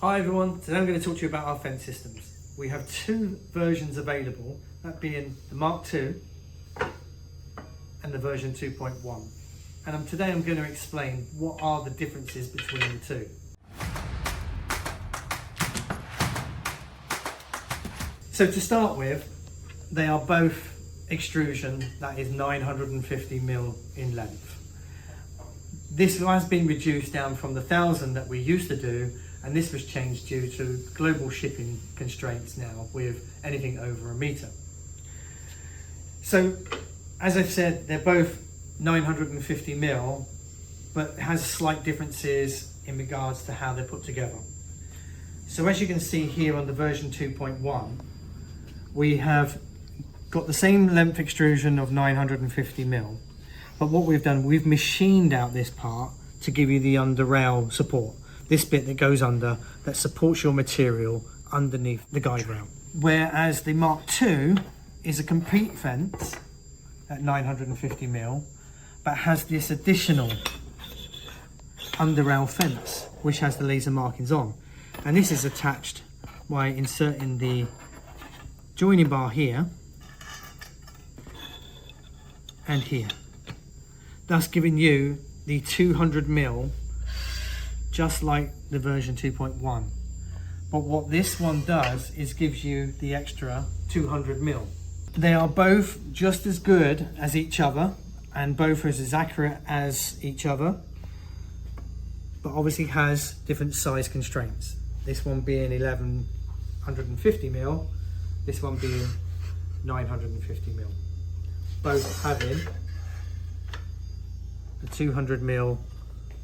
Hi everyone, today I'm going to talk to you about our fence systems. We have two versions available, that being the Mk2 and the version 2.1. And today I'm going to explain what are the differences between the two. So to start with, they are both extrusion that is 950mm in length. This has been reduced down from the 1000 that we used to do, and this was changed due to global shipping constraints now with anything over a metre. So as I've said, they're both 950mm, but it has slight differences in regards to how they're put together. So as you can see here on the version 2.1, we have got the same length extrusion of 950mm, but what we've done, we've machined out this part to give you the under rail support. This bit that goes under, that supports your material underneath the guide rail. Whereas the Mk2 is a complete fence at 950mm, but has this additional under rail fence, which has the laser markings on. And this is attached by inserting the joining bar here and here, thus giving you the 200mm, just like the version 2.1. But what this one does is gives you the extra 200mm. They are both just as good as each other and both are as accurate as each other, but obviously has different size constraints. This one being 1150mm, this one being 950mm. Both having the 200mm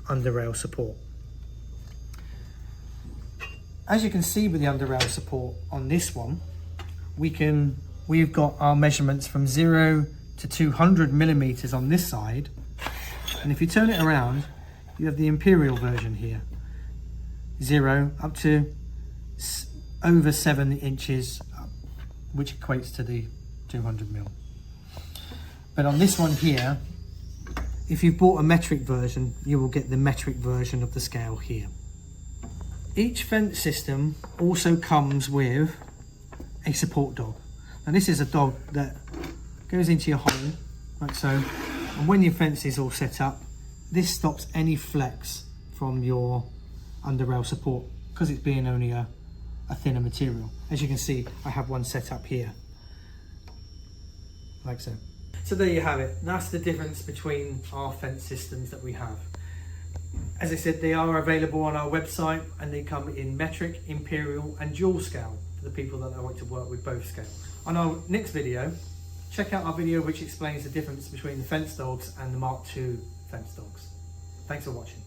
under rail support. As you can see with the under rail support on this one, we've got our measurements from 0 to 200mm on this side, and if you turn it around, you have the imperial version here, 0 up to over 7 inches, which equates to the 200mm. But on this one here, if you've bought a metric version, you will get the metric version of the scale here. Each fence system also comes with a support dog. Now this is a dog that goes into your hole, like so, and when your fence is all set up, this stops any flex from your under rail support, because it's being only a thinner material. As you can see, I have one set up here, like so. So there you have it. That's the difference between our fence systems that we have. As I said, they are available on our website, and they come in metric, imperial and dual scale for the people that like to work with both scales. On our next video, check out our video which explains the difference between the fence dogs and the Mk2 fence dogs. Thanks for watching.